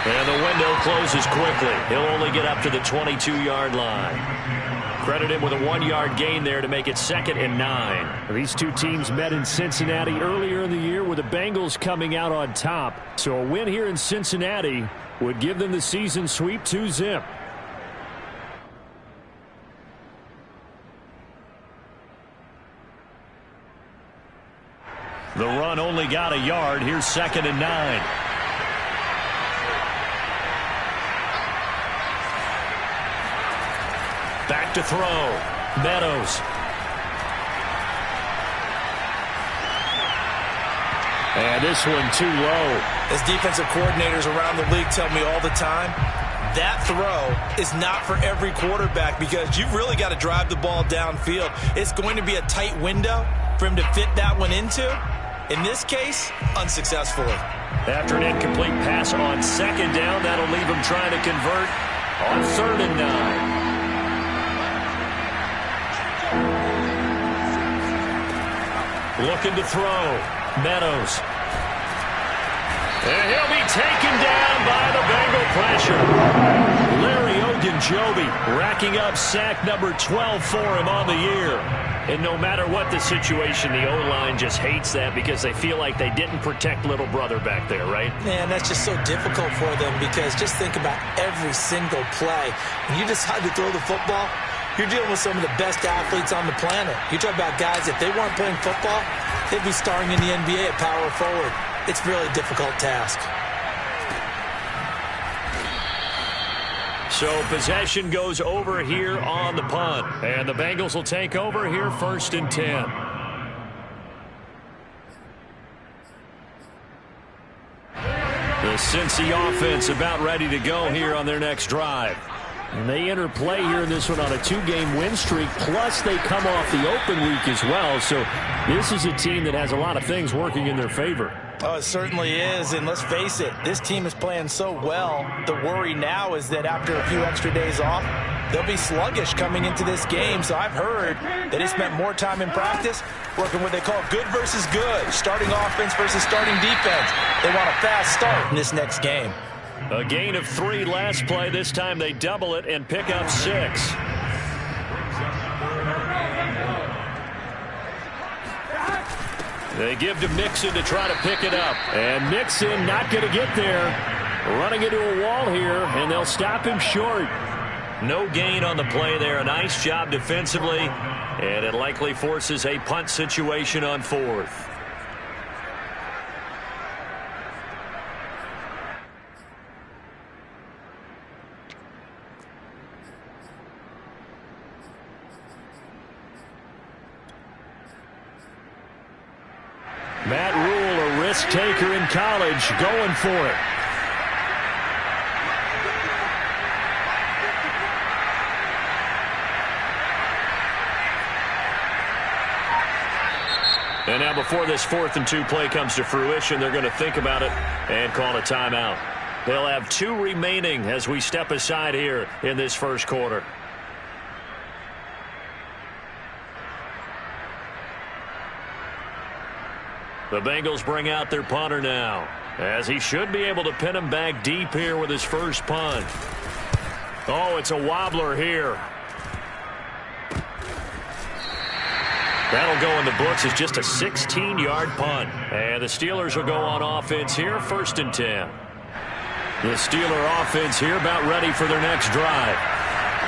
And the window closes quickly. He'll only get up to the 22-yard line. Credit him with a 1-yard gain there to make it 2nd and 9. These two teams met in Cincinnati earlier in the year with the Bengals coming out on top. So a win here in Cincinnati would give them the season sweep 2-zip. The run only got a yard. Here's 2nd and 9. Back to throw. Meadows. And this one too low. As defensive coordinators around the league tell me all the time, that throw is not for every quarterback because you've really got to drive the ball downfield. It's going to be a tight window for him to fit that one into. In this case, unsuccessfully. After an incomplete pass on 2nd down, that'll leave him trying to convert on 3rd and 9. Looking to throw. Meadows. And he'll be taken down by the Bengal pressure. Larry Ogunjobi racking up sack number 12 for him on the year. And no matter what the situation, the O-line just hates that because they feel like they didn't protect little brother back there, right? Man, that's just so difficult for them because just think about every single play. When you decide to throw the football, you're dealing with some of the best athletes on the planet. You talk about guys, if they weren't playing football, they'd be starring in the NBA at power forward. It's a really difficult task. So possession goes over here on the punt. And the Bengals will take over here 1st and 10. The Cincy offense about ready to go here on their next drive. And they enter play here in this one on a 2-game win streak, plus they come off the open week as well. So this is a team that has a lot of things working in their favor. Oh, it certainly is, and let's face it, this team is playing so well. The worry now is that after a few extra days off, they'll be sluggish coming into this game. So I've heard that they spent more time in practice working what they call good versus good, starting offense versus starting defense. They want a fast start in this next game. A gain of 3 last play. This time they double it and pick up 6. They give to Mixon to try to pick it up. And Mixon not going to get there. Running into a wall here, and they'll stop him short. No gain on the play there. A nice job defensively. And it likely forces a punt situation on 4th. Matt Rule, a risk taker in college, going for it. And now before this 4th and 2 play comes to fruition, they're going to think about it and call a timeout. They'll have 2 remaining as we step aside here in this first quarter. The Bengals bring out their punter now, as he should be able to pin him back deep here with his first punt. Oh, it's a wobbler here. That'll go in the books as just a 16-yard punt. And the Steelers will go on offense here, 1st and 10. The Steeler offense here about ready for their next drive.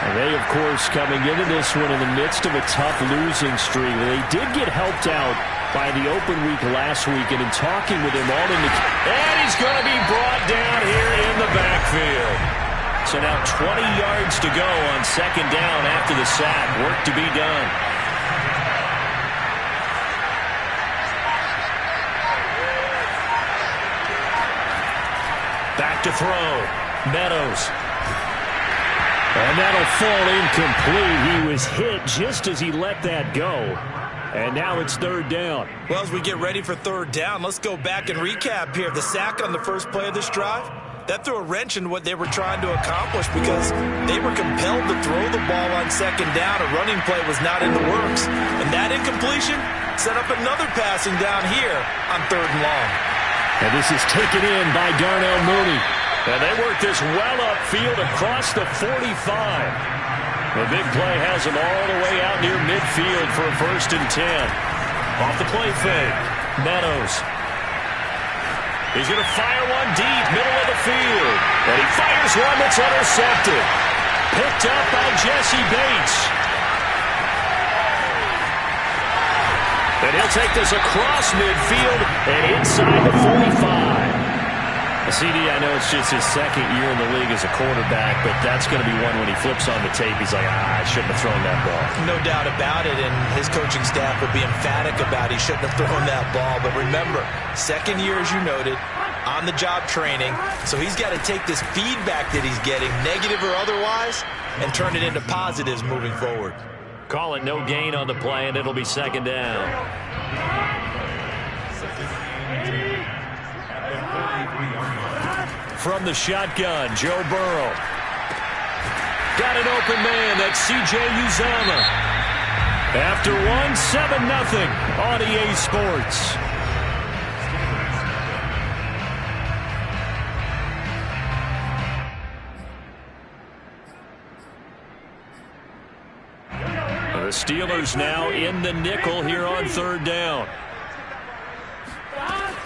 And they, of course, coming into this one in the midst of a tough losing streak. They did get helped out by the open week last week, and in talking with him all in the... And he's going to be brought down here in the backfield. So now 20 yards to go on 2nd down after the sack. Work to be done. Back to throw. Meadows. And that'll fall incomplete. He was hit just as he let that go. And now it's 3rd down. Well, as we get ready for 3rd down, let's go back and recap here. The sack on the first play of this drive, that threw a wrench in what they were trying to accomplish because they were compelled to throw the ball on 2nd down. A running play was not in the works. And that incompletion set up another passing down here on 3rd and long. And this is taken in by Darnell Mooney. And they work this well upfield across the 45. The big play has him all the way out near midfield for a 1st and 10. Off the play fake. Meadows. He's going to fire one deep, middle of the field. And he fires one that's intercepted. Picked up by Jesse Bates. And he'll take this across midfield and inside the 45. CD, I know it's just his 2nd year in the league as a quarterback, but that's going to be one when he flips on the tape. He's like, I shouldn't have thrown that ball. No doubt about it, and his coaching staff would be emphatic about he shouldn't have thrown that ball. But remember, 2nd year, as you noted, on-the-job training, so he's got to take this feedback that he's getting, negative or otherwise, and turn it into positives moving forward. Call it no gain on the play, and it'll be 2nd down. From the shotgun, Joe Burrow. Got an open man. That's C.J. Uzomah. After 7-0 on EA Sports. The Steelers now in the nickel here on 3rd down.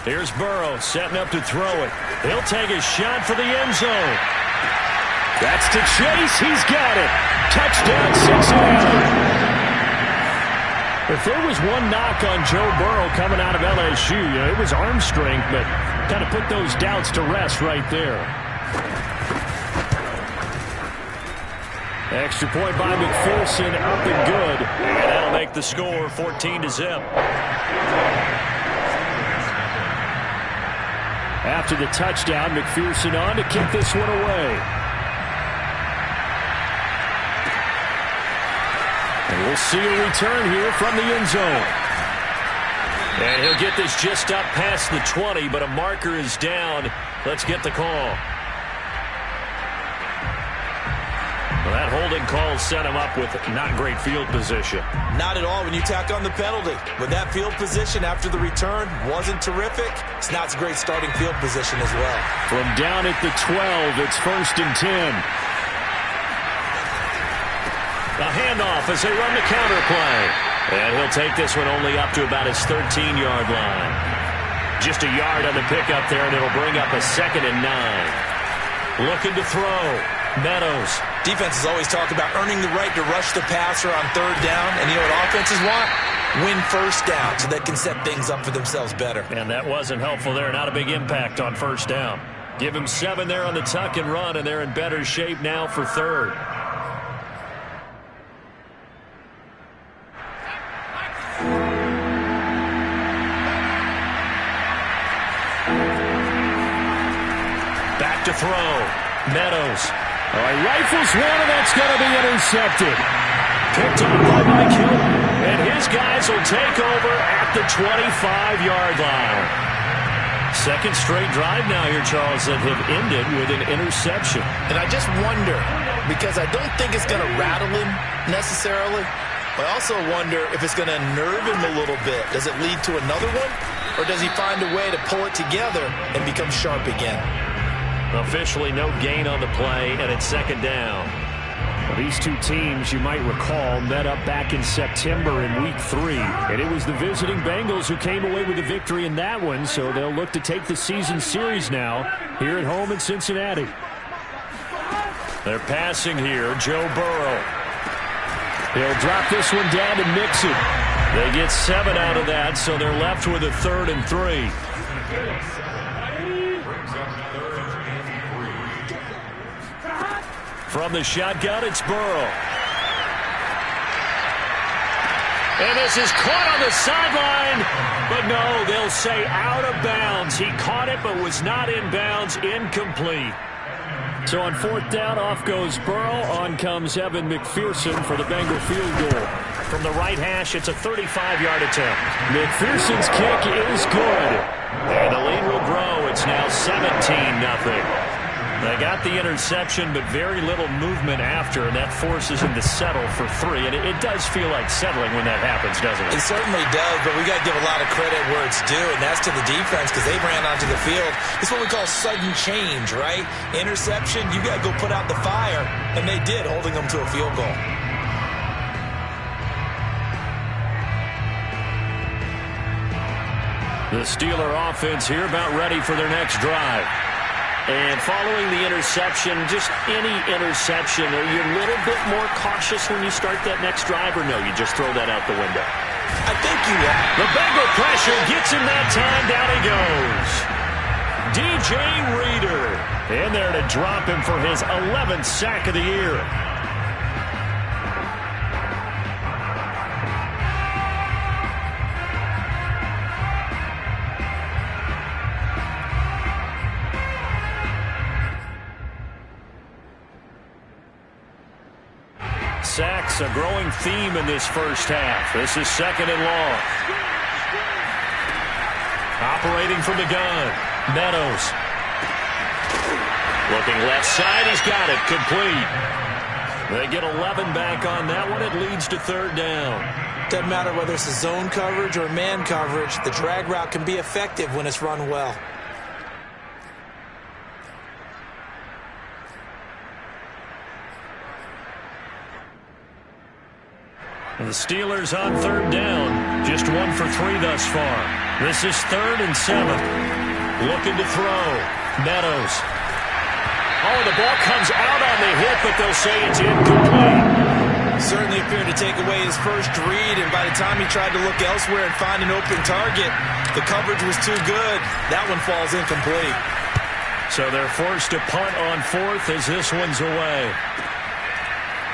Here's Burrow setting up to throw it. He'll take a shot for the end zone. That's to Chase. He's got it. Touchdown, Cincinnati. If there was one knock on Joe Burrow coming out of LSU, it was arm strength, but kind of put those doubts to rest right there. Extra point by McPherson, up and good. And that'll make the score 14-0. After the touchdown, McPherson on to kick this one away. And we'll see a return here from the end zone. And he'll get this just up past the 20, but a marker is down. Let's get the call. Well, that holding call set him up with not great field position. Not at all when you tack on the penalty. With that field position after the return wasn't terrific, it's not a great starting field position as well. From down at the 12, it's 1st and 10. A handoff as they run the counter play. And he'll take this one only up to about his 13-yard line. Just a yard on the pickup there, and it'll bring up a 2nd and 9. Looking to throw. Meadows. Defenses always talk about earning the right to rush the passer on 3rd down. And you know what offenses want? Win 1st down so they can set things up for themselves better. And that wasn't helpful there. Not a big impact on 1st down. Give him 7 there on the tuck and run, and they're in better shape now for 3rd. Back to throw. Meadows. All right, rifles one, and that's going to be intercepted. Picked up by Mike Hill, and his guys will take over at the 25-yard line. 2nd straight drive now here, Charles, that have ended with an interception. And I just wonder, because I don't think it's going to rattle him necessarily, but I also wonder if it's going to nerve him a little bit. Does it lead to another one, or does he find a way to pull it together and become sharp again? Officially no gain on the play, and it's 2nd down. Well, these two teams, you might recall, met up back in September in Week 3. And it was the visiting Bengals who came away with the victory in that one, so they'll look to take the season series now here at home in Cincinnati. They're passing here. Joe Burrow. He'll drop this one down to Mixon. They get 7 out of that, so they're left with a 3rd and 3. From the shotgun, it's Burrow. And this is caught on the sideline. But no, they'll say out of bounds. He caught it but was not in bounds. Incomplete. So on 4th down, off goes Burrow. On comes Evan McPherson for the Bengal field goal. From the right hash, it's a 35-yard attempt. McPherson's kick is good. And the lead will grow. It's now 17-0. They got the interception, but very little movement after, and that forces him to settle for 3. And it does feel like settling when that happens, doesn't it? It certainly does, but we got to give a lot of credit where it's due, and that's to the defense because they ran onto the field. It's what we call sudden change, right? Interception, you got to go put out the fire, and they did, holding them to a field goal. The Steeler offense here about ready for their next drive. And following the interception, just any interception, are you a little bit more cautious when you start that next drive, or no, you just throw that out the window? I think you will. The Bengal pressure gets him that time. Down he goes. DJ Reader in there to drop him for his 11th sack of the year. Sacks, a growing theme in this first half. This is 2nd and long. Operating from the gun, Meadows. Looking left side, he's got it, complete. They get 11 back on that one. It leads to 3rd down. Doesn't matter whether it's a zone coverage or man coverage. The drag route can be effective when it's run well. The Steelers on 3rd down. Just 1 for 3 thus far. This is 3rd and 7. Looking to throw. Meadows. Oh, the ball comes out on the hit, but they'll say it's incomplete. Certainly appeared to take away his first read, and by the time he tried to look elsewhere and find an open target, the coverage was too good. That one falls incomplete. So they're forced to punt on 4th as this one's away.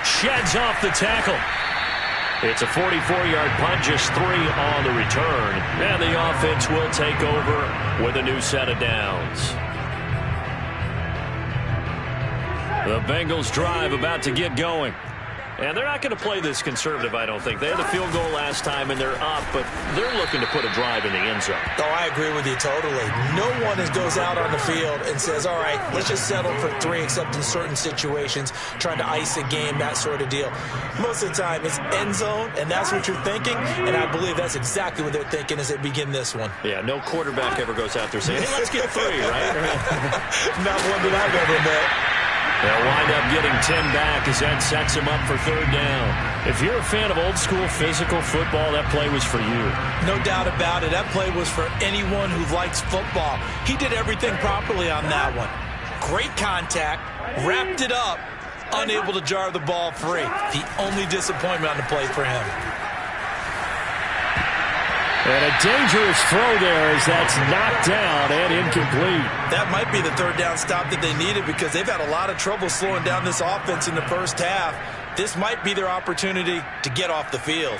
Sheds off the tackle. It's a 44-yard punt, just 3 on the return. And the offense will take over with a new set of downs. The Bengals drive about to get going. And they're not going to play this conservative, I don't think. They had a field goal last time, and they're up, but they're looking to put a drive in the end zone. Oh, I agree with you totally. No one goes out on the field and says, all right, let's just settle for 3, except in certain situations, trying to ice a game, that sort of deal. Most of the time, it's end zone, and that's what you're thinking, and I believe that's exactly what they're thinking as they begin this one. Yeah, no quarterback ever goes out there saying, hey, let's get 3, right? Not one that I've ever met. They'll wind up getting 10 back as that sets him up for 3rd down. If you're a fan of old-school physical football, that play was for you. No doubt about it. That play was for anyone who likes football. He did everything properly on that one. Great contact, wrapped it up, unable to jar the ball free. The only disappointment on the play for him. And a dangerous throw there as that's knocked down and incomplete. That might be the 3rd down stop that they needed because they've had a lot of trouble slowing down this offense in the first half. This might be their opportunity to get off the field.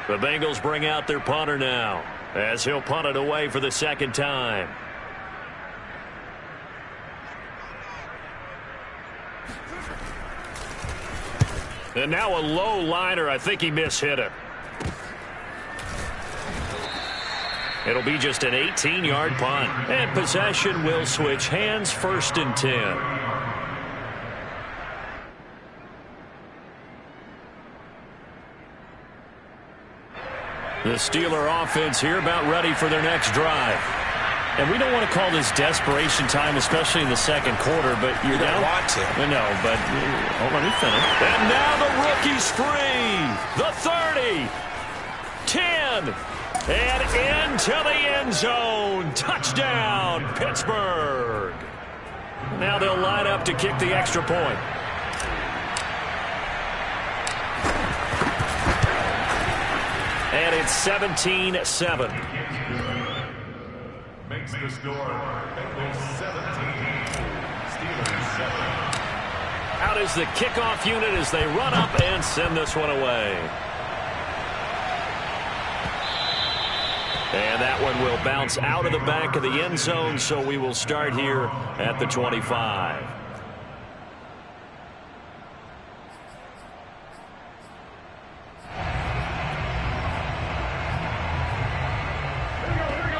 The Bengals bring out their punter now as he'll punt it away for the 2nd time. And now a low liner. I think he mishit it. It'll be just an 18-yard punt. And possession will switch hands, 1st and 10. The Steeler offense here about ready for their next drive. And we don't want to call this desperation time, especially in the 2nd quarter, but you're down. You don't want to. No, but let me finish. And now the rookie's free. The 30. 10. And into the end zone. Touchdown, Pittsburgh. Now they'll line up to kick the extra point. And it's 17-7. Makes the score. Bengals 17. Steelers 7. Out is the kickoff unit as they run up and send this one away. And that one will bounce out of the back of the end zone, so we will start here at the 25.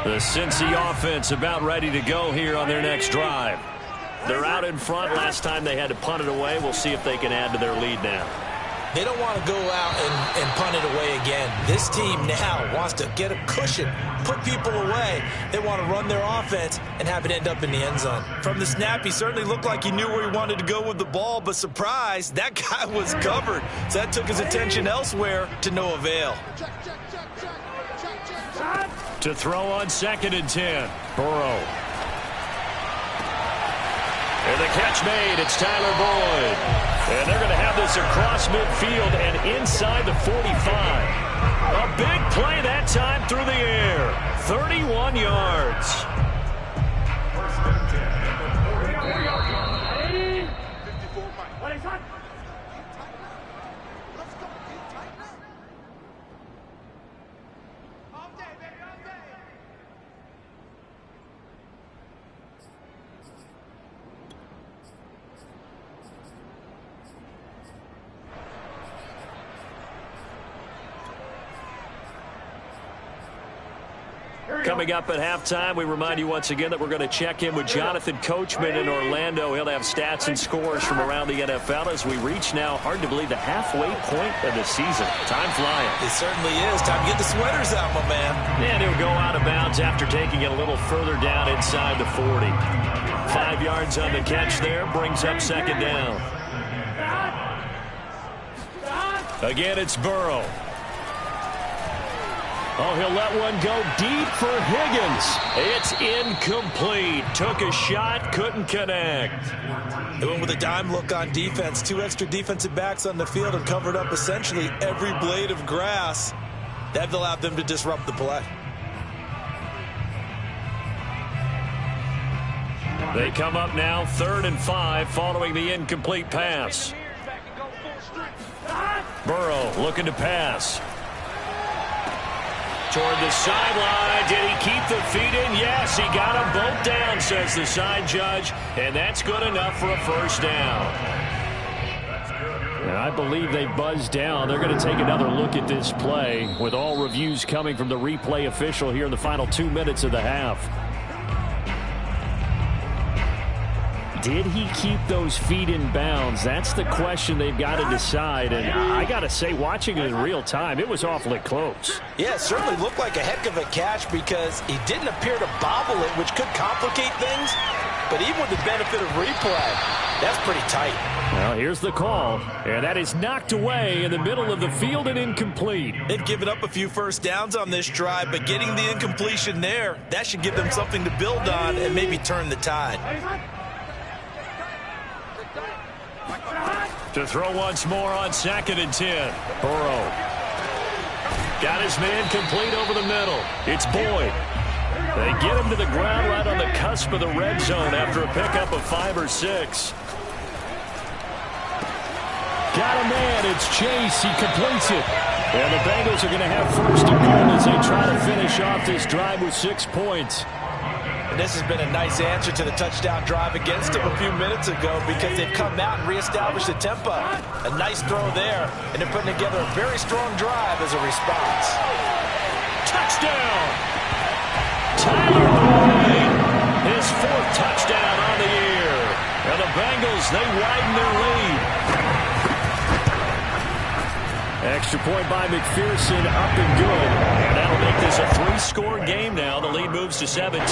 The Cincy offense about ready to go here on their next drive. They're out in front. Last time they had to punt it away. We'll see if they can add to their lead now. They don't want to go out and punt it away again. This team now wants to get a cushion, put people away. They want to run their offense and have it end up in the end zone. From the snap, he certainly looked like he knew where he wanted to go with the ball, but surprise, that guy was covered. So that took his attention elsewhere to no avail. To throw on 2nd and 10. Burrow. And the catch made. It's Tyler Boyd. And they're going to have this across midfield and inside the 45. A big play that time through the air. 31 yards. Coming up at halftime, we remind you once again that we're going to check in with Jonathan Coachman in Orlando. He'll have stats and scores from around the NFL as we reach now, hard to believe, the halfway point of the season. Time flying. It certainly is. Time to get the sweaters out, my man. And he'll go out of bounds after taking it a little further down inside the 40. 5 yards on the catch there, brings up 2nd down. Again, it's Burrow. Oh, he'll let one go deep for Higgins. It's incomplete. Took a shot, couldn't connect. They went with a dime look on defense. 2 extra defensive backs on the field and covered up essentially every blade of grass. That allowed them to disrupt the play. They come up now 3rd and 5 following the incomplete pass. Burrow looking to pass. Toward the sideline. Did he keep the feet in? Yes, he got them both down, says the side judge. And that's good enough for a 1st down. And I believe they buzzed down. They're going to take another look at this play with all reviews coming from the replay official here in the final 2 minutes of the half. Did he keep those feet in bounds? That's the question they've got to decide. And I got to say, watching it in real time, it was awfully close. Yeah, it certainly looked like a heck of a catch because he didn't appear to bobble it, which could complicate things. But even with the benefit of replay, that's pretty tight. Well, here's the call. And that is knocked away in the middle of the field and incomplete. They've given up a few 1st downs on this drive, but getting the incompletion there, that should give them something to build on and maybe turn the tide. To throw once more on 2nd and 10. Burrow. Got his man complete over the middle. It's Boyd. They get him to the ground right on the cusp of the red zone after a pickup of 5 or 6. Got a man. It's Chase. He completes it. And the Bengals are going to have 1st and goal as they try to finish off this drive with 6 points. And this has been a nice answer to the touchdown drive against them a few minutes ago because they've come out and reestablished the tempo. A nice throw there, and they're putting together a very strong drive as a response. Touchdown! Tyler Boyd, his 4th touchdown on the year. And the Bengals, they widen their lead. Extra point by McPherson, up and good. And that'll make this a 3-score game now. The lead moves to 17.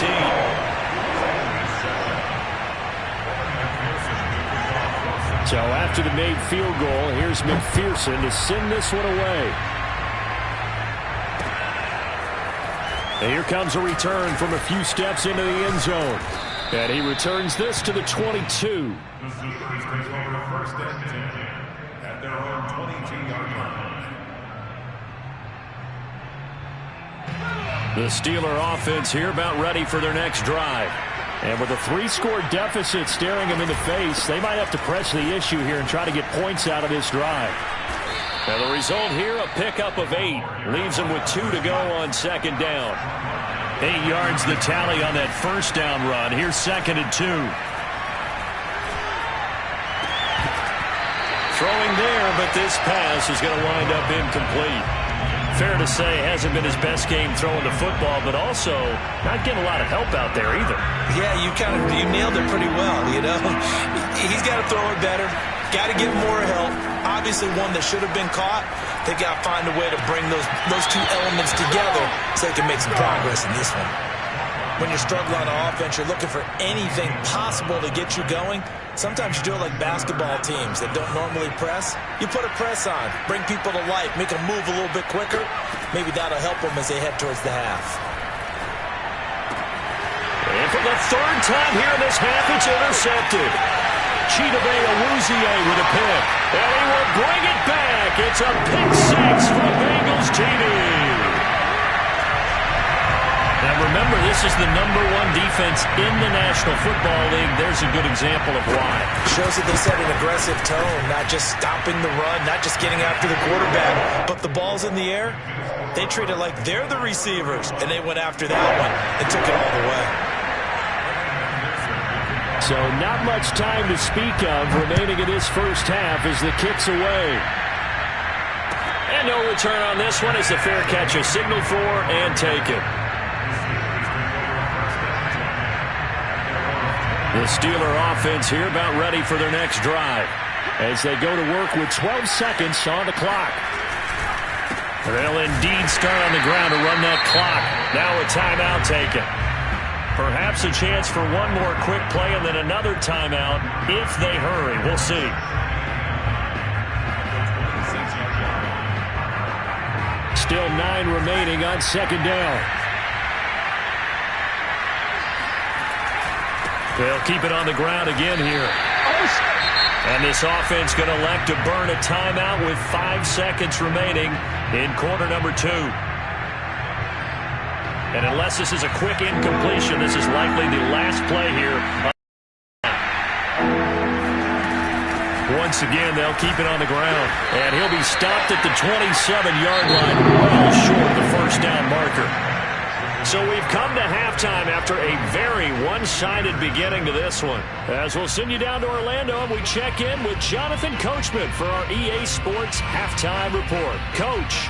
So after the made field goal, here's McPherson to send this one away. And here comes a return from a few steps into the end zone. And he returns this to the 22. The Steelers take over 1st and 10 at their own 22-yard line. The Steeler offense here about ready for their next drive. And with a 3-score deficit staring them in the face, they might have to press the issue here and try to get points out of this drive. And the result here, a pickup of 8. Leaves them with 2 to go on 2nd down. 8 yards the tally on that 1st down run. Here's 2nd and 2. Throwing there, but this pass is going to wind up incomplete. fair to say hasn't been his best game throwing the football, but also not getting a lot of help out there either. Yeah, you nailed it pretty well, you know. He's got to throw it better. Got to get more help. Obviously one that should have been caught. They got to find a way to bring those two elements together so they can make some progress in this one. When you're struggling on offense, you're looking for anything possible to get you going. Sometimes you do it like basketball teams that don't normally press. You put a press on, bring people to life, make them move a little bit quicker. Maybe that'll help them as they head towards the half. And for the third time here in this half, it's intercepted. Chidobe Awuzie with a pick. And he will bring it back. It's a pick six for Bengals TD. Now remember, this is the #1 defense in the National Football League. There's a good example of why. Shows that they set an aggressive tone, not just stopping the run, not just getting after the quarterback, but the ball's in the air. They treat it like they're the receivers, and they went after that one and took it all the way. So not much time to speak of remaining in this first half as the kick's away. And no return on this one as the fair catch is signaled for and taken. The Steeler offense here about ready for their next drive as they go to work with 12 seconds on the clock. They'll indeed start on the ground to run that clock. Now a timeout taken. Perhaps a chance for one more quick play and then another timeout if they hurry. We'll see. Still 9 remaining on second down. They'll keep it on the ground again here. And this offense going to elect to burn a timeout with 5 seconds remaining in quarter number 2. And unless this is a quick incompletion, this is likely the last play here. Once again, they'll keep it on the ground. And he'll be stopped at the 27-yard line, well short of the first down marker. So we've come to halftime after a very one-sided beginning to this one. As we'll send you down to Orlando, and we check in with Jonathan Coachman for our EA Sports Halftime Report. Coach.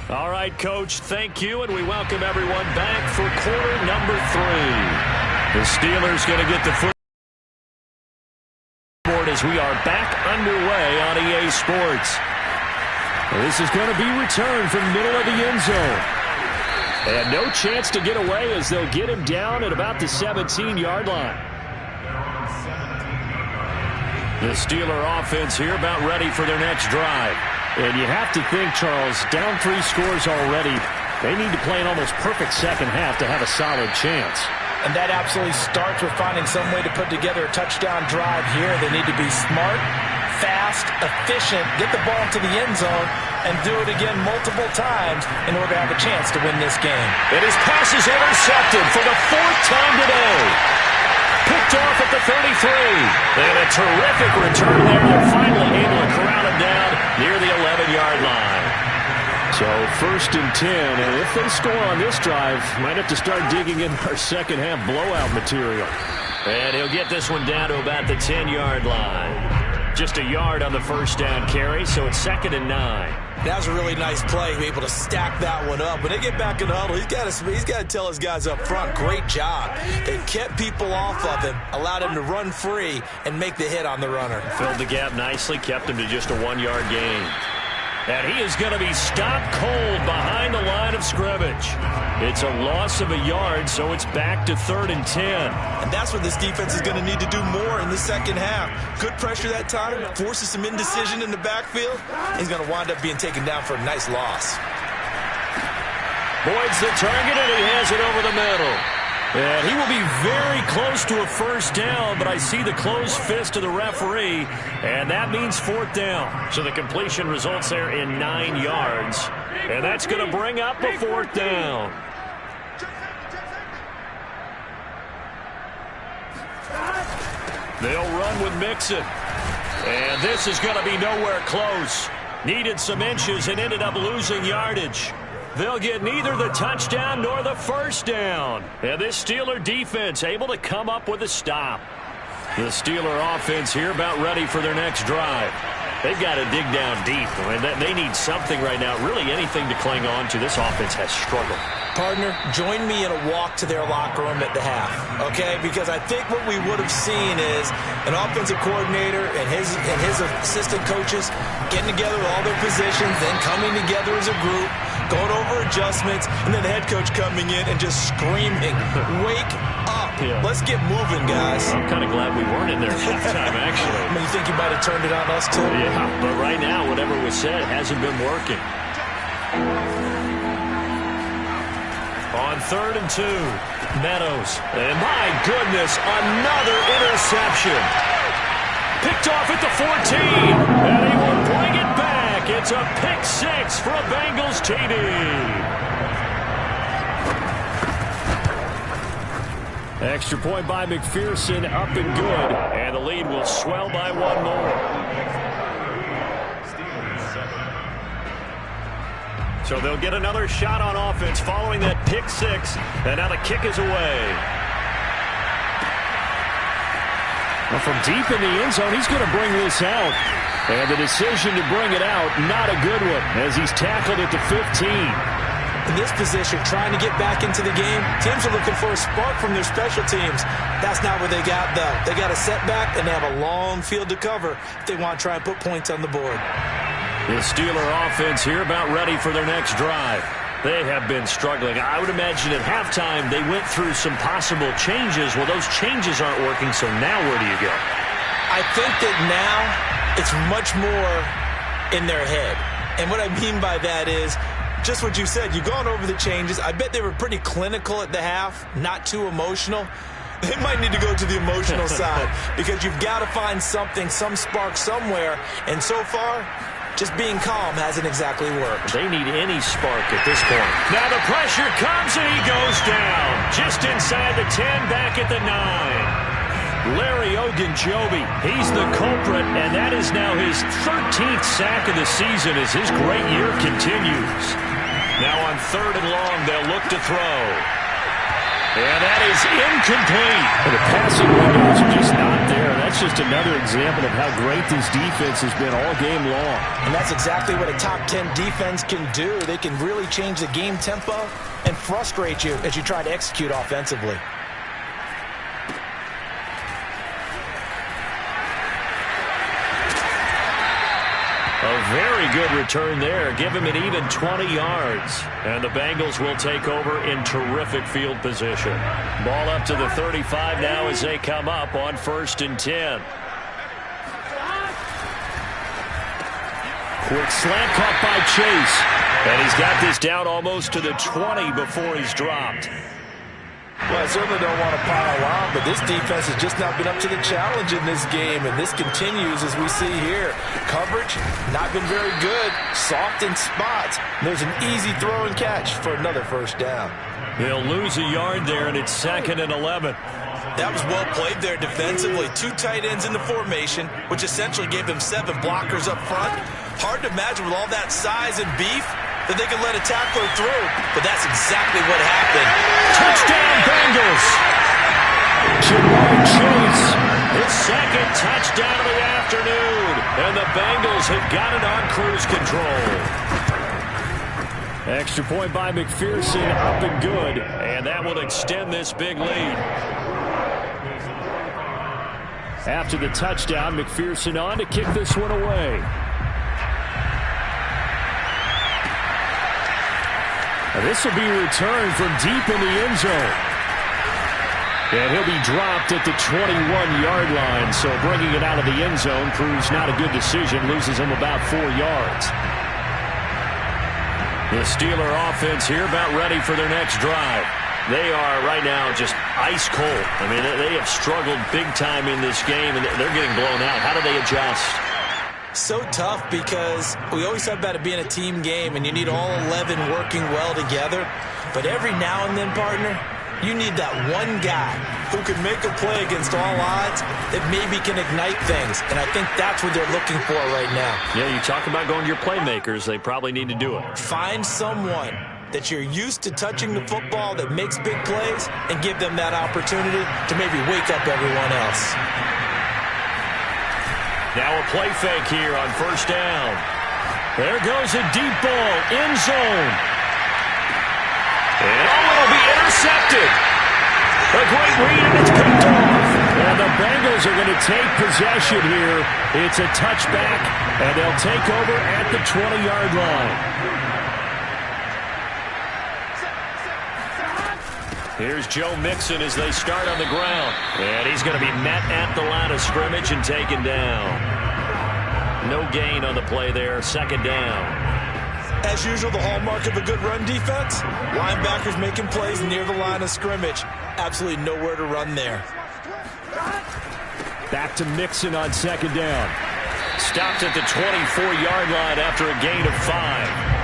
All right, Coach, thank you, and we welcome everyone back for quarter number 3. The Steelers going to get the footboard as we are back underway on EA Sports. This is going to be returned from the middle of the end zone. And no chance to get away as they'll get him down at about the 17-yard line. The Steeler offense here about ready for their next drive. And you have to think, Charles, down 3 scores already. They need to play an almost perfect second half to have a solid chance. And that absolutely starts with finding some way to put together a touchdown drive here. They need to be smart, fast, efficient, get the ball into the end zone, and do it again multiple times in order to have a chance to win this game. And his pass is intercepted for the 4th time today. Picked off at the 33. And a terrific return there. They're finally able to corral him down near the 11-yard line. So 1st and 10, and if they score on this drive, might have to start digging in our second half blowout material. And he'll get this one down to about the 10-yard line. Just a yard on the first down carry, so it's 2nd and 9. That was a really nice play, be able to stack that one up. When they get back in the huddle, he's got to tell his guys up front, great job. They kept people off of him, allowed him to run free, and make the hit on the runner. Filled the gap nicely, kept him to just a 1-yard gain. And he is going to be stopped cold behind the line of scrimmage. It's a loss of a yard, so it's back to 3rd and 10. And that's what this defense is going to need to do more in the second half. Good pressure that time, forces some indecision in the backfield. He's going to wind up being taken down for a nice loss. Boyd's the target, and he has it over the middle. And he will be very close to a first down, but I see the closed fist of the referee, and that means 4th down. So the completion results there in 9 yards, and that's going to bring up a 4th down. They'll run with Mixon, and this is going to be nowhere close. Needed some inches and ended up losing yardage. They'll get neither the touchdown nor the first down. And this Steeler defense able to come up with a stop. The Steeler offense here about ready for their next drive. They've got to dig down deep. I mean, they need something right now, really anything to cling on to. This offense has struggled. Partner, join me in a walk to their locker room at the half, okay? Because I think what we would have seen is an offensive coordinator and his assistant coaches getting together with all their positions, then coming together as a group, going over adjustments, and then the head coach coming in and just screaming, "Wake up. Yeah. Let's get moving, guys." I'm kind of glad we weren't in there at halftime, actually. I mean, you think he might have turned it on us, too? Yeah, but right now, whatever was said hasn't been working. On 3rd and 2, Meadows. And my goodness, another interception. Picked off at the 14, and he will bring it back. It's a pick 6 for a Bengals TD. Extra point by McPherson, up and good, and the lead will swell by one more. So they'll get another shot on offense following that pick 6, and now the kick is away. Well, from deep in the end zone, he's going to bring this out. And the decision to bring it out, not a good one, as he's tackled at the 15. In this position, trying to get back into the game, teams are looking for a spark from their special teams. That's not what they got, though. They got a setback, and they have a long field to cover if they want to try and put points on the board. The Steeler offense here about ready for their next drive. They have been struggling. I would imagine at halftime they went through some possible changes. Well, those changes aren't working, so now where do you go? I think that now it's much more in their head. And what I mean by that is just what you said. You've gone over the changes. I bet they were pretty clinical at the half, not too emotional. They might need to go to the emotional side because you've got to find something, some spark somewhere. And so far, just being calm hasn't exactly worked. They need any spark at this point. Now the pressure comes and he goes down. Just inside the 10, back at the 9. Larry Ogunjobi, he's the culprit, and that is now his 13th sack of the season as his great year continues. Now on 3rd and long, they'll look to throw. And that is incomplete. The passing windows are just not there. That's just another example of how great this defense has been all game long. And that's exactly what a top 10 defense can do. They can really change the game tempo and frustrate you as you try to execute offensively. A very good return there. Give him an even 20 yards. And the Bengals will take over in terrific field position. Ball up to the 35 now as they come up on 1st and 10. Quick slant caught by Chase. And he's got this down almost to the 20 before he's dropped. Well, I certainly don't want to pile on, but this defense has just not been up to the challenge in this game, and this continues as we see here. Coverage, not been very good, soft in spots. There's an easy throw and catch for another 1st down. They'll lose a yard there, and it's 2nd and 11. That was well played there defensively. 2 tight ends in the formation, which essentially gave them 7 blockers up front. Hard to imagine with all that size and beef that they could let a tackler through, but that's exactly what happened. Touchdown, Bengals! Jamar Chase, his 2nd touchdown of the afternoon, and the Bengals have got it on cruise control. Extra point by McPherson, up and good, and that will extend this big lead. After the touchdown, McPherson on to kick this one away. This will be returned from deep in the end zone. And he'll be dropped at the 21-yard line, so bringing it out of the end zone proves not a good decision, loses him about 4 yards. The Steeler offense here about ready for their next drive. They are right now just ice cold. I mean, they have struggled big time in this game, and they're getting blown out. How do they adjust? So tough because we always talk about it being a team game and you need all 11 working well together. But every now and then, partner, you need that one guy who can make a play against all odds that maybe can ignite things. And I think that's what they're looking for right now. Yeah, you talk about going to your playmakers. They probably need to do it. Find someone that you're used to touching the football that makes big plays and give them that opportunity to maybe wake up everyone else. Now a play fake here on first down. There goes a deep ball, end zone. And it'll be intercepted. A great read, and it's picked off. And the Bengals are going to take possession here. It's a touchback, and they'll take over at the 20-yard line. Here's Joe Mixon as they start on the ground. And he's going to be met at the line of scrimmage and taken down. No gain on the play there, second down. As usual, the hallmark of a good run defense, linebackers making plays near the line of scrimmage. Absolutely nowhere to run there. Back to Mixon on second down. Stopped at the 24-yard line after a gain of 5.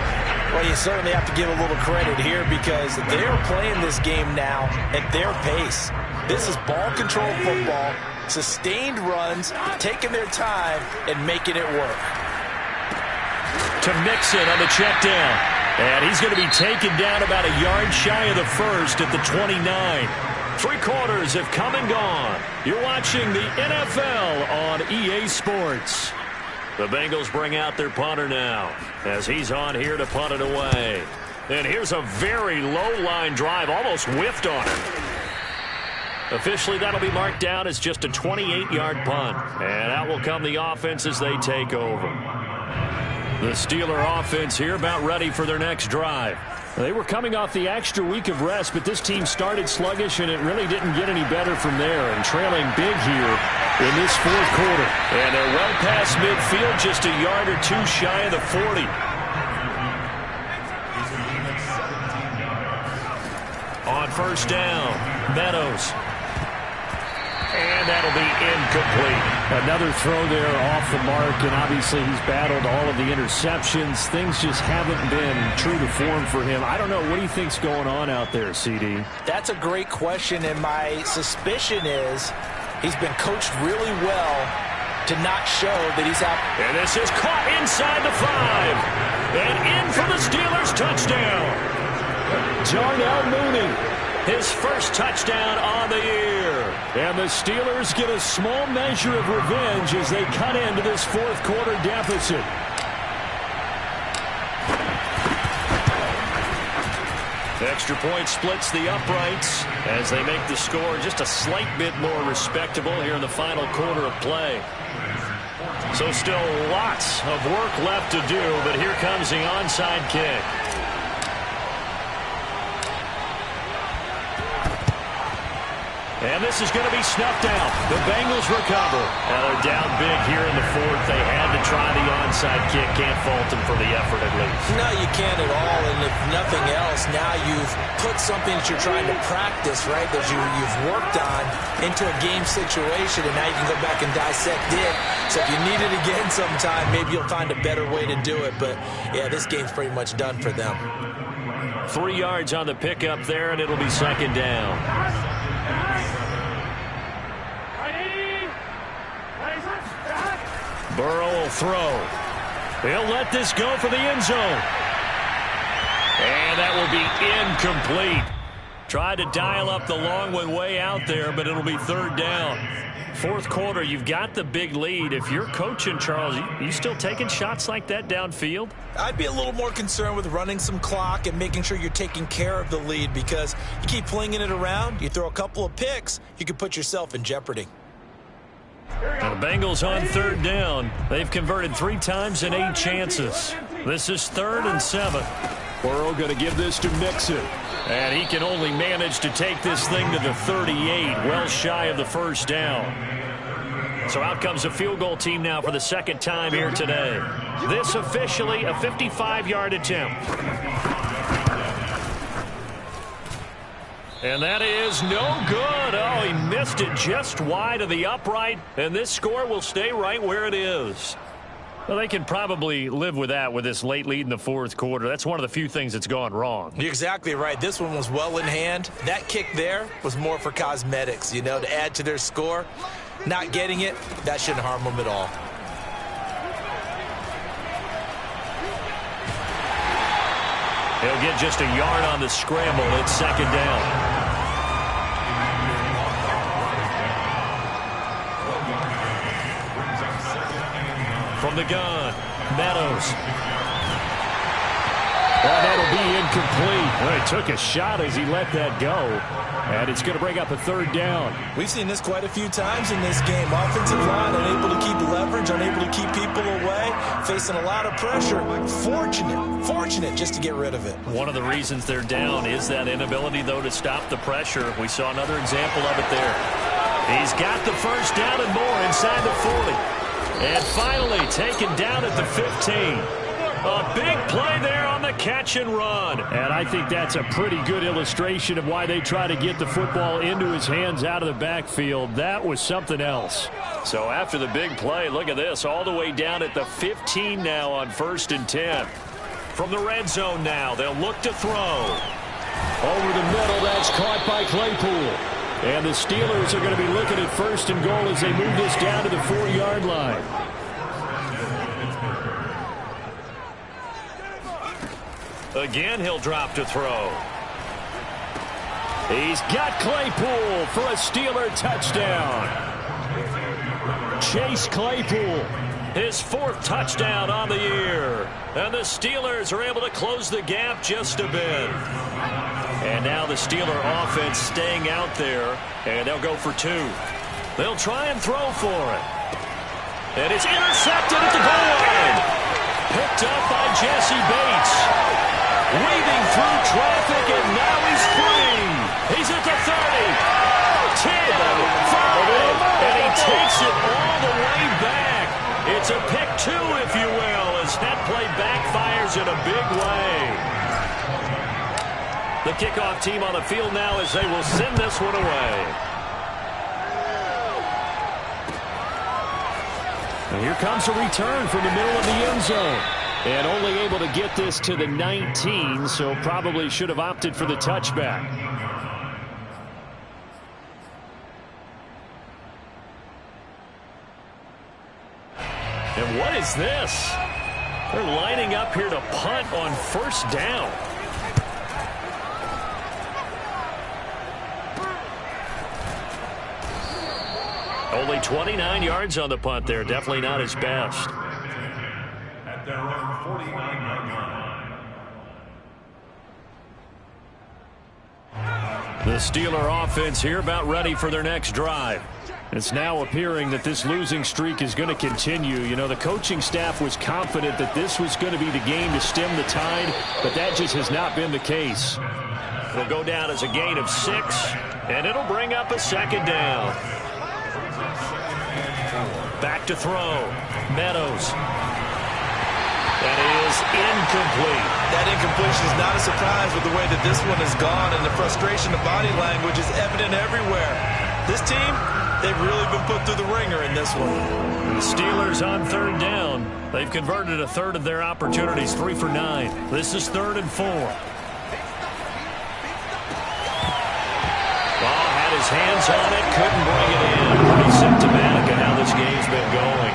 Well, you certainly have to give a little credit here because they're playing this game now at their pace. This is ball control football, sustained runs, taking their time and making it work. To Mixon on the check down. And he's going to be taken down about a yard shy of the first at the 29. 3 quarters have come and gone. You're watching the NFL on EA Sports. The Bengals bring out their punter now as he's on here to punt it away. And here's a very low-line drive, almost whiffed on it. Officially, that'll be marked down as just a 28-yard punt. And out will come the offense as they take over. The Steeler offense here about ready for their next drive. They were coming off the extra week of rest, but this team started sluggish, and it really didn't get any better from there. And trailing big here in this fourth quarter. And they're well past midfield, just a yard or two shy of the 40. On first down, Meadows. And that'll be incomplete. Another throw there off the mark, and obviously he's battled all of the interceptions. Things just haven't been true to form for him. I don't know. What do you think's going on out there, CD? That's a great question, and my suspicion is he's been coached really well to not show that he's out. And this is caught inside the 5. And in for the Steelers touchdown. Darnell Mooney. His first touchdown on the year. And the Steelers get a small measure of revenge as they cut into this fourth quarter deficit. Extra point splits the uprights as they make the score just a slight bit more respectable here in the final quarter of play. So still lots of work left to do, but here comes the onside kick. And this is going to be snuffed out. The Bengals recover. Now they're down big here in the fourth. They had to try the onside kick. Can't fault them for the effort at least. No, you can't at all. And if nothing else, now you've put something that you're trying to practice, right, that you've worked on into a game situation, and now you can go back and dissect it. So if you need it again sometime, maybe you'll find a better way to do it. But, yeah, this game's pretty much done for them. 3 yards on the pickup there, and it'll be second down. Burrow will throw. He'll let this go for the end zone. And that will be incomplete. Tried to dial up the long one way out there, but it'll be third down. Fourth quarter, you've got the big lead. If you're coaching, Charles, you still taking shots like that downfield? I'd be a little more concerned with running some clock and making sure you're taking care of the lead, because you keep flinging it around, you throw a couple of picks, you could put yourself in jeopardy. And the Bengals on third down. They've converted 3 times in 8 chances. This is 3rd and 7. Burrow going to give this to Mixon. And he can only manage to take this thing to the 38, well shy of the first down. So out comes a field goal team now for the second time here today. This officially a 55-yard attempt. And that is no good. Oh, he missed it just wide of the upright, and this score will stay right where it is. Well, they can probably live with that with this late lead in the fourth quarter. That's one of the few things that's gone wrong. You're exactly right. This one was well in hand. That kick there was more for cosmetics, you know, to add to their score. Not getting it, that shouldn't harm them at all. He'll get just a yard on the scramble. It's second down. From the gun, Meadows. Well, that'll be incomplete. Well, he took a shot as he let that go. And it's going to bring up a third down. We've seen this quite a few times in this game. Offensive line unable to keep leverage, unable to keep people away, facing a lot of pressure. Fortunate just to get rid of it. One of the reasons they're down is that inability, though, to stop the pressure. We saw another example of it there. He's got the first down and more inside the 40. And finally taken down at the 15. A big play there on the catch and run. And I think that's a pretty good illustration of why they try to get the football into his hands out of the backfield. That was something else. So after the big play, look at this, all the way down at the 15 now on 1st and 10. From the red zone now, they'll look to throw. Over the middle, that's caught by Claypool. And the Steelers are going to be looking at 1st and goal as they move this down to the 4-yard line. Again, he'll drop to throw. He's got Claypool for a Steeler touchdown. Chase Claypool. His 4th touchdown on the year. And the Steelers are able to close the gap just a bit. And now the Steeler offense staying out there. And they'll go for 2. They'll try and throw for it. And it's intercepted at the goal line. Picked up by Jesse Bates. Weaving through traffic, and now he's free. He's at the 30, 10, 5, and he takes it all the way back. It's a pick 2, if you will, as that play backfires in a big way. The kickoff team on the field now as they will send this one away. And here comes a return from the middle of the end zone. And only able to get this to the 19, so probably should have opted for the touchback. And what is this? They're lining up here to punt on 1st down. Only 29 yards on the punt there. Definitely not his best. At their own 49-yard line. The Steeler offense here about ready for their next drive. It's now appearing that this losing streak is going to continue. You know, the coaching staff was confident that this was going to be the game to stem the tide, but that just has not been the case. It'll go down as a gain of 6, and it'll bring up a 2nd down. Back to throw. Meadows. That is incomplete. That incompletion is not a surprise with the way that this one has gone, and the frustration of body language is evident everywhere. This team, they've really been put through the ringer in this one. The Steelers on 3rd down. They've converted a third of their opportunities, 3 for 9. This is 3rd and 4. Ball had his hands on it, couldn't bring it in. Pretty symptomatic of how this game's been going.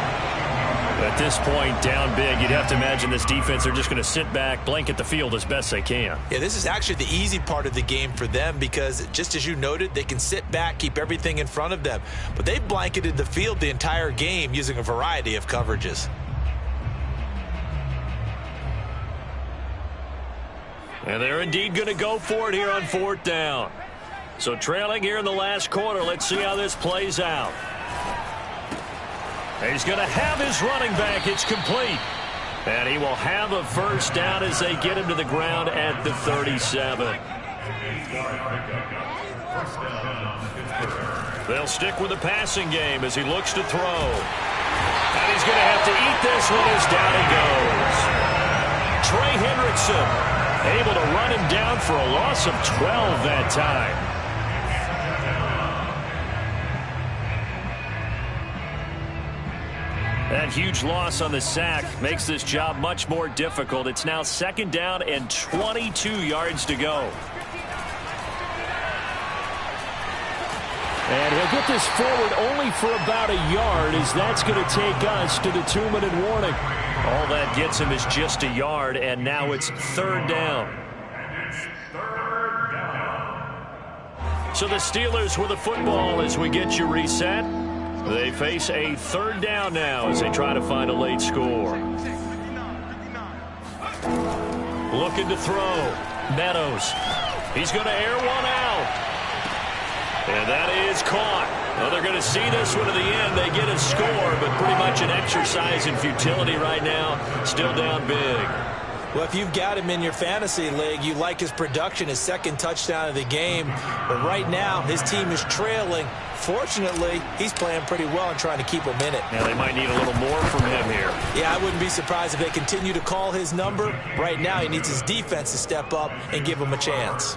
At this point, down big, you'd have to imagine this defense are just going to sit back, blanket the field as best they can. Yeah, this is actually the easy part of the game for them because, just as you noted, they can sit back, keep everything in front of them. But they've blanketed the field the entire game using a variety of coverages. And they're indeed going to go for it here on 4th down. So trailing here in the last quarter, let's see how this plays out. He's going to have his running back. It's complete. And he will have a 1st down as they get him to the ground at the 37. They'll stick with the passing game as he looks to throw. And he's going to have to eat this one as down he goes. Trey Hendrickson able to run him down for a loss of 12 that time. That huge loss on the sack makes this job much more difficult. It's now 2nd down and 22 yards to go. And he'll get this forward only for about a yard, as that's going to take us to the 2-minute warning. All that gets him is just a yard, and now it's 3rd down. So the Steelers with the football as we get you reset. They face a third down now as they try to find a late score. Looking to throw. Meadows. He's going to air one out. And that is caught. Well, they're going to see this one to the end. They get a score, but pretty much an exercise in futility right now. Still down big. Well, if you've got him in your fantasy league, you like his production, his second touchdown of the game. But right now, his team is trailing. Fortunately, he's playing pretty well and trying to keep him in it. Now, they might need a little more from him here. Yeah, I wouldn't be surprised if they continue to call his number. Right now, he needs his defense to step up and give him a chance.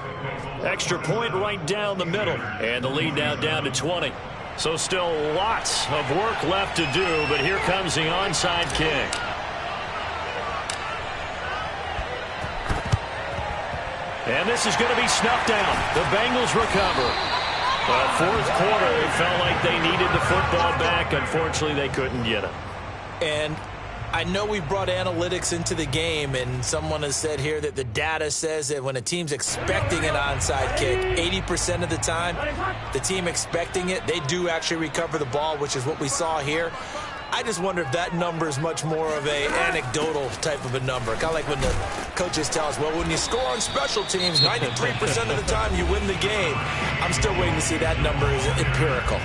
Extra point right down the middle. And the lead now down to 20. So still lots of work left to do, but here comes the onside kick. And this is going to be snuffed down. The Bengals recover. Well, fourth quarter, it felt like they needed the football back. Unfortunately, they couldn't get it. And I know we brought analytics into the game, and someone has said here that the data says that when a team's expecting an onside kick, 80% of the time, the team expecting it, they do actually recover the ball, which is what we saw here. I just wonder if that number is much more of a anecdotal type of a number. Kind of like when the coaches tell us, well, when you score on special teams, 93% of the time you win the game. I'm still waiting to see that number is empirical.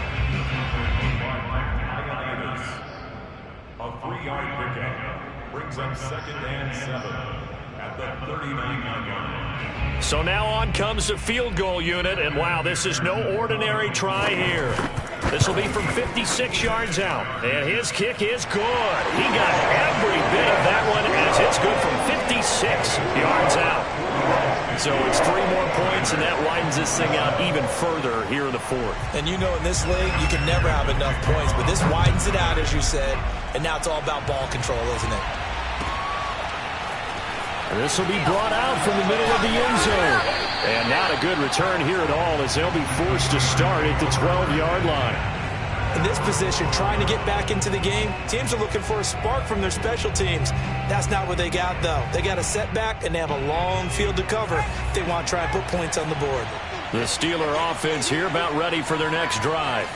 A 3-yard pickup brings up 2nd and 7 at the 39-yard line. So now on comes the field goal unit, and wow, this is no ordinary try here. This will be from 56 yards out, and his kick is good. He got every bit of that one as it's good from 56 yards out. So it's 3 more points, and that widens this thing out even further here in the fourth. And you know in this league, you can never have enough points, but this widens it out, as you said, and now it's all about ball control, isn't it? And this will be brought out from the middle of the end zone. And not a good return here at all as they'll be forced to start at the 12-yard line. In this position, trying to get back into the game, teams are looking for a spark from their special teams. That's not what they got, though. They got a setback, and they have a long field to cover if they want to try and put points on the board. The Steeler offense here about ready for their next drive.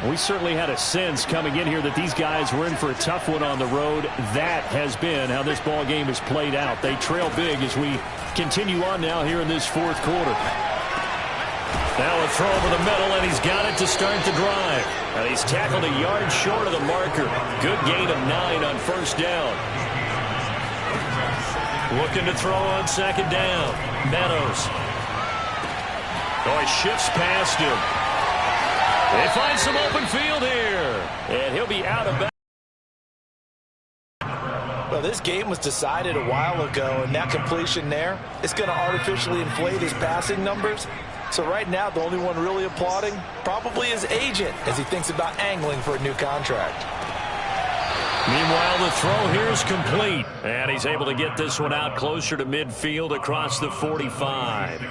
We certainly had a sense coming in here that these guys were in for a tough one on the road. That has been how this ball game has played out. They trail big as we continue on now here in this fourth quarter. Now a throw over the middle, and he's got it to start the drive. And he's tackled a yard short of the marker. Good gain of 9 on first down. Looking to throw on second down. Meadows. Oh, he shifts past him. They find some open field here, and he'll be out of bounds. Well, this game was decided a while ago, and that completion there, it's going to artificially inflate his passing numbers. So right now, the only one really applauding probably his agent as he thinks about angling for a new contract. Meanwhile, the throw here is complete, and he's able to get this one out closer to midfield across the 45.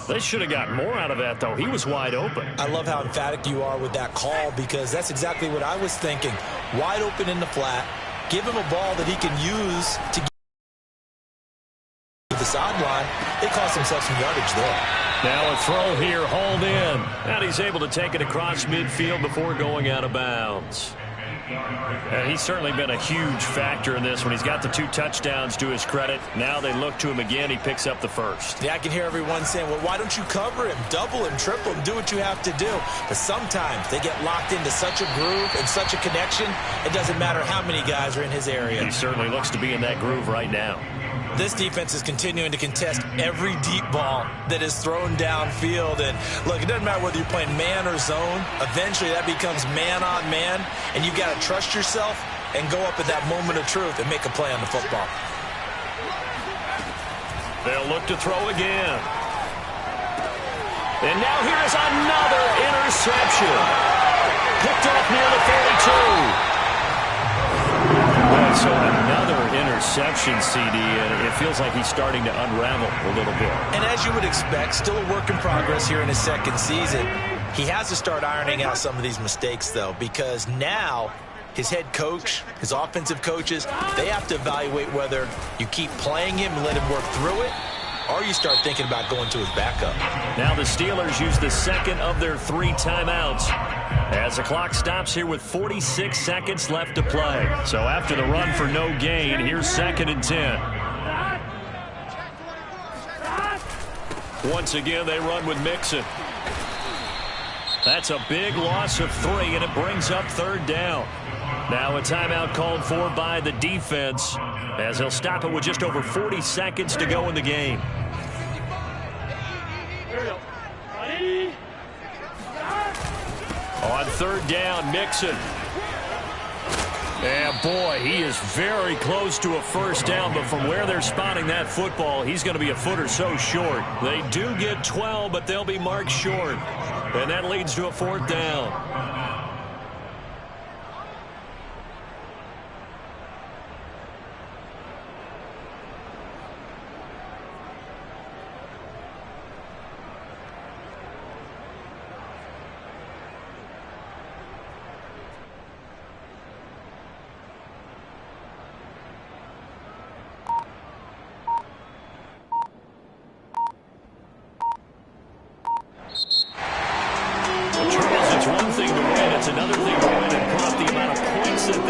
They should have got more out of that, though. He was wide open. I love how emphatic you are with that call because that's exactly what I was thinking. Wide open in the flat. Give him a ball that he can use to get to the sideline. They cost themselves some yardage there. Now a throw here, hauled in. And he's able to take it across midfield before going out of bounds. And he's certainly been a huge factor in this when he's got the 2 touchdowns to his credit. Now they look to him again. He picks up the first. Yeah, I can hear everyone saying, well, why don't you cover him, double him, triple him, do what you have to do. But sometimes they get locked into such a groove and such a connection, it doesn't matter how many guys are in his area. He certainly looks to be in that groove right now. This defense is continuing to contest every deep ball that is thrown downfield. And, look, it doesn't matter whether you're playing man or zone. Eventually, that becomes man on man, and you've got to trust yourself and go up at that moment of truth and make a play on the football. They'll look to throw again. And now here is another interception. Picked off near the 32. So another interception, CD, and it feels like he's starting to unravel a little bit. And as you would expect, still a work in progress here in his second season. He has to start ironing out some of these mistakes, though, because now his head coach, his offensive coaches, they have to evaluate whether you keep playing him and let him work through it, or you start thinking about going to his backup. Now the Steelers use the second of their 3 timeouts as the clock stops here with 46 seconds left to play. So after the run for no gain, here's 2nd and 10. Once again, they run with Mixon. That's a big loss of 3, and it brings up 3rd down. Now a timeout called for by the defense as they'll stop it with just over 40 seconds to go in the game. On 3rd down, Mixon. And boy, he is very close to a 1st down, but from where they're spotting that football, he's going to be a foot or so short. They do get 12, but they'll be marked short. And that leads to a 4th down.